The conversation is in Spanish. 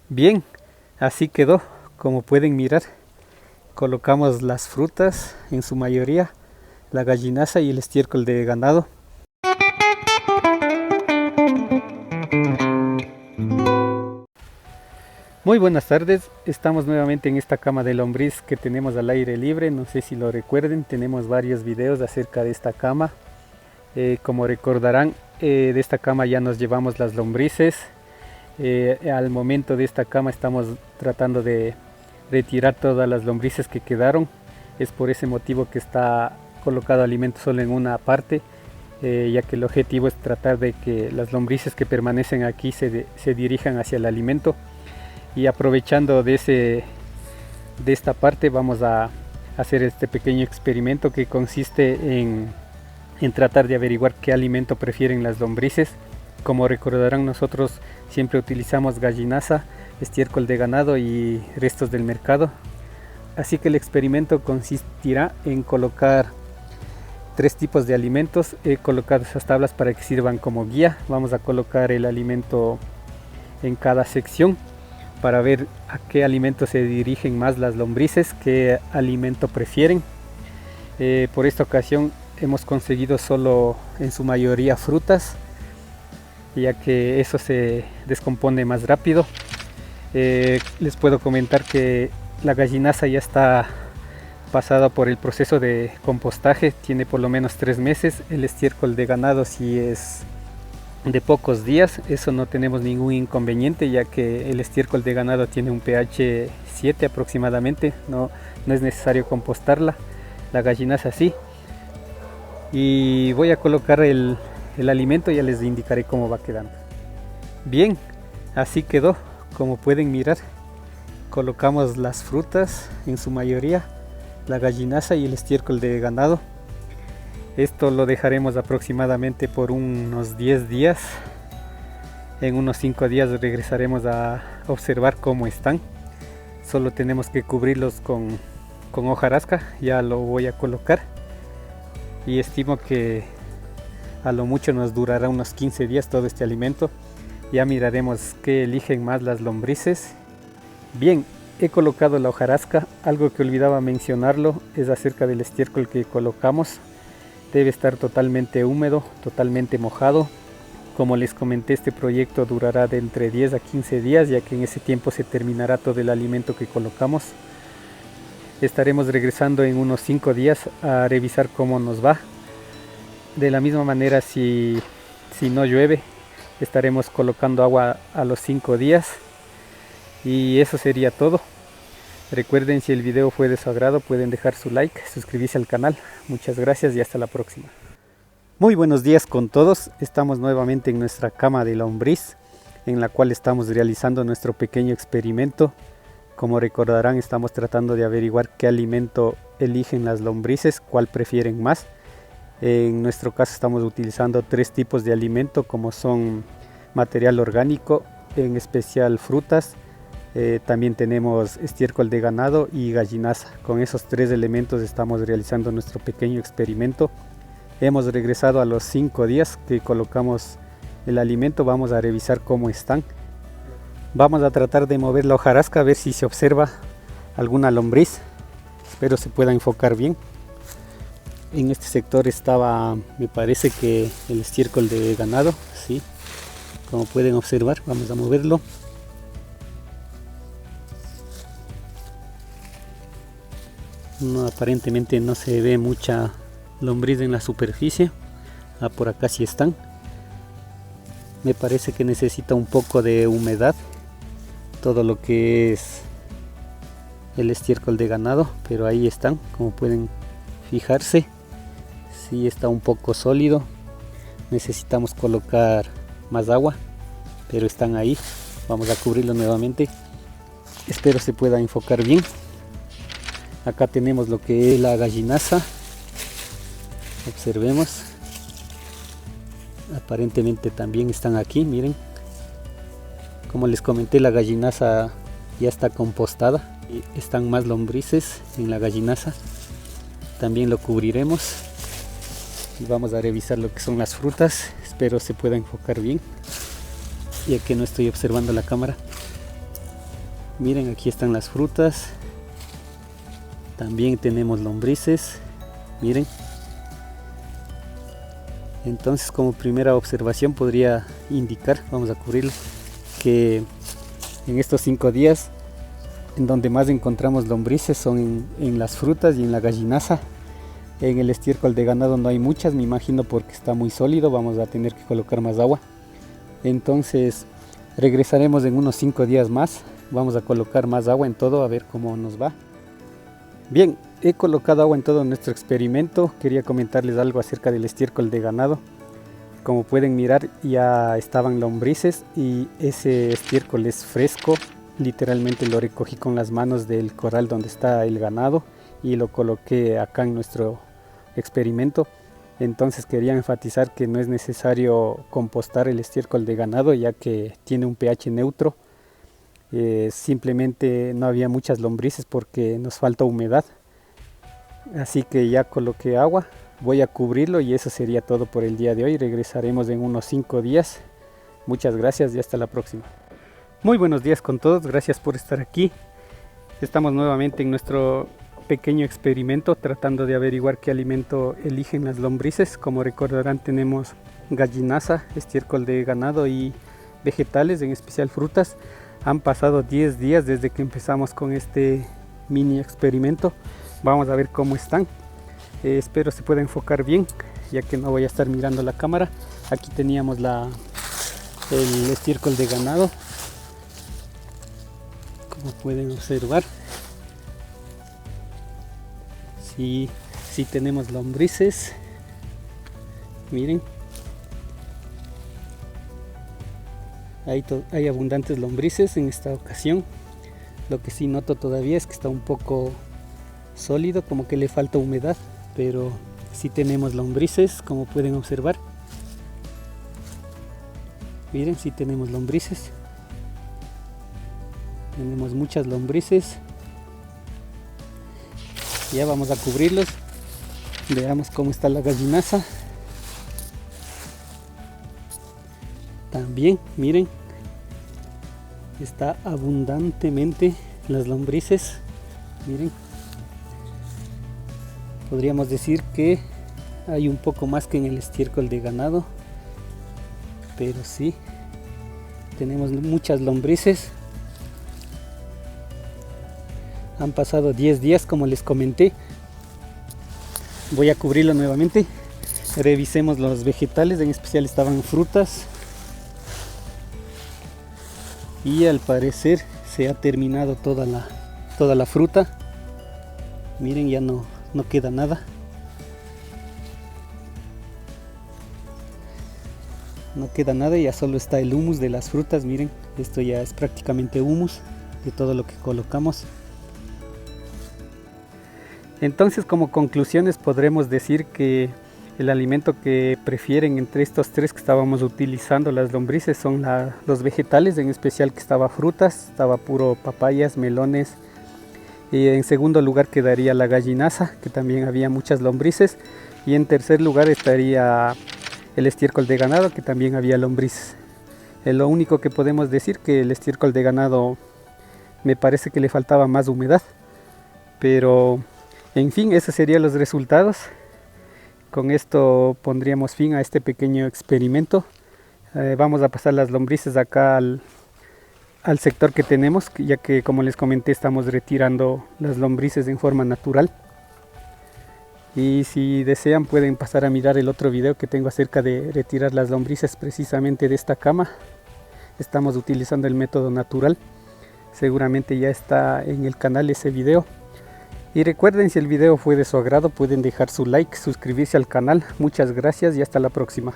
Bien, así quedó. Como pueden mirar, colocamos las frutas, en su mayoría, la gallinaza y el estiércol de ganado. Muy buenas tardes, estamos nuevamente en esta cama de lombriz que tenemos al aire libre. No sé si lo recuerden, tenemos varios videos acerca de esta cama. Como recordarán, de esta cama ya nos llevamos las lombrices. Al momento de esta cama estamos tratando de retirar todas las lombrices que quedaron. Es por ese motivo que está colocado alimento solo en una parte, ya que el objetivo es tratar de que las lombrices que permanecen aquí se dirijan hacia el alimento. Y aprovechando de esta parte, vamos a hacer este pequeño experimento que consiste en tratar de averiguar qué alimento prefieren las lombrices. Como recordarán, nosotros siempre utilizamos gallinaza, estiércol de ganado y restos del mercado. Así que el experimento consistirá en colocar 3 tipos de alimentos. He colocado esas tablas para que sirvan como guía. Vamos a colocar el alimento en cada sección para ver a qué alimento se dirigen más las lombrices, qué alimento prefieren. Por esta ocasión hemos conseguido solo en su mayoría frutas, ya que eso se descompone más rápido. Les puedo comentar que la gallinaza ya está pasada por el proceso de compostaje, tiene por lo menos 3 meses. El estiércol de ganado sí es de pocos días, eso no tenemos ningún inconveniente, ya que el estiércol de ganado tiene un pH 7 aproximadamente, no es necesario compostarla. La gallinaza sí. Y voy a colocar el alimento, ya les indicaré cómo va quedando. Bien, así quedó. Como pueden mirar, colocamos las frutas, en su mayoría la gallinaza y el estiércol de ganado. Esto lo dejaremos aproximadamente por unos 10 días. En unos 5 días regresaremos a observar cómo están. Solo tenemos que cubrirlos con hojarasca. Ya lo voy a colocar y estimo que a lo mucho nos durará unos 15 días todo este alimento. Ya miraremos qué eligen más las lombrices. Bien, he colocado la hojarasca. Algo que olvidaba mencionarlo es acerca del estiércol que colocamos. Debe estar totalmente húmedo, totalmente mojado. Como les comenté, este proyecto durará de entre 10 a 15 días, ya que en ese tiempo se terminará todo el alimento que colocamos. Estaremos regresando en unos 5 días a revisar cómo nos va. De la misma manera, si no llueve, estaremos colocando agua a los 5 días. Y eso sería todo. Recuerden, si el video fue de su agrado, pueden dejar su like, suscribirse al canal. Muchas gracias y hasta la próxima. Muy buenos días con todos. Estamos nuevamente en nuestra cama de lombriz, en la cual estamos realizando nuestro pequeño experimento. Como recordarán, estamos tratando de averiguar qué alimento eligen las lombrices, cuál prefieren más. En nuestro caso estamos utilizando 3 tipos de alimento, como son material orgánico, en especial frutas. También tenemos estiércol de ganado y gallinaza. Con esos 3 elementos estamos realizando nuestro pequeño experimento. Hemos regresado a los 5 días que colocamos el alimento. Vamos a revisar cómo están. Vamos a tratar de mover la hojarasca a ver si se observa alguna lombriz. Espero se pueda enfocar bien. En este sector estaba, me parece que el estiércol de ganado, sí. Como pueden observar, vamos a moverlo. No, aparentemente no se ve mucha lombriz en la superficie. Por acá sí están. Me parece que necesita un poco de humedad todo lo que es el estiércol de ganado, pero ahí están, como pueden fijarse. Sí está un poco sólido. Necesitamos colocar más agua, pero están ahí. Vamos a cubrirlo nuevamente. Espero se pueda enfocar bien. Acá tenemos lo que es la gallinaza. Observemos. Aparentemente también están aquí, miren. Como les comenté, la gallinaza ya está compostada. Están más lombrices en la gallinaza. También lo cubriremos. Y vamos a revisar lo que son las frutas. Espero se pueda enfocar bien, ya que no estoy observando la cámara. Miren, aquí están las frutas. También tenemos lombrices. Miren. Entonces, como primera observación podría indicar, vamos a cubrirlo, que en estos 5 días en donde más encontramos lombrices son en las frutas y en la gallinaza. En el estiércol de ganado no hay muchas, me imagino porque está muy sólido, vamos a tener que colocar más agua. Entonces regresaremos en unos 5 días más, vamos a colocar más agua en todo a ver cómo nos va. Bien, he colocado agua en todo nuestro experimento. Quería comentarles algo acerca del estiércol de ganado. Como pueden mirar, ya estaban lombrices y ese estiércol es fresco. Literalmente lo recogí con las manos del corral donde está el ganado y lo coloqué acá en nuestro experimento. Entonces quería enfatizar que no es necesario compostar el estiércol de ganado, ya que tiene un pH neutro. Simplemente no había muchas lombrices porque nos falta humedad, así que ya coloqué agua, voy a cubrirlo y eso sería todo por el día de hoy. Regresaremos en unos 5 días. Muchas gracias y hasta la próxima. Muy buenos días con todos, gracias por estar aquí. Estamos nuevamente en nuestro pequeño experimento tratando de averiguar qué alimento eligen las lombrices. Como recordarán, tenemos gallinaza, estiércol de ganado y vegetales, en especial frutas. Han pasado 10 días desde que empezamos con este mini experimento. Vamos a ver cómo están. Espero se pueda enfocar bien, ya que no voy a estar mirando la cámara. Aquí teníamos el estiércol de ganado, como pueden observar. Sí tenemos lombrices, miren, hay abundantes lombrices en esta ocasión. Lo que sí noto todavía es que está un poco sólido, como que le falta humedad, pero sí tenemos lombrices, como pueden observar. Miren, sí tenemos lombrices, tenemos muchas lombrices. Ya vamos a cubrirlos. Veamos cómo está la gallinaza. También, miren, está abundantemente las lombrices. Miren, podríamos decir que hay un poco más que en el estiércol de ganado, pero sí, tenemos muchas lombrices. Han pasado 10 días, como les comenté. Voy a cubrirlo nuevamente. Revisemos los vegetales, en especial estaban frutas. Y al parecer se ha terminado toda la fruta. Miren, ya no queda nada. No queda nada, ya solo está el humus de las frutas. Miren, esto ya es prácticamente humus de todo lo que colocamos. Entonces, como conclusiones podremos decir que el alimento que prefieren entre estos 3 que estábamos utilizando las lombrices son los vegetales, en especial que estaba frutas, estaba puro papayas, melones. Y en segundo lugar quedaría la gallinaza, que también había muchas lombrices. Y en tercer lugar estaría el estiércol de ganado, que también había lombrices. Lo único que podemos decir que el estiércol de ganado me parece que le faltaba más humedad, pero en fin, esos serían los resultados. Con esto pondríamos fin a este pequeño experimento. Vamos a pasar las lombrices acá al sector que tenemos, ya que, como les comenté, estamos retirando las lombrices en forma natural. Y si desean pueden pasar a mirar el otro video que tengo acerca de retirar las lombrices precisamente de esta cama. Estamos utilizando el método natural. Seguramente ya está en el canal ese video. Y recuerden, si el video fue de su agrado, pueden dejar su like, suscribirse al canal. Muchas gracias y hasta la próxima.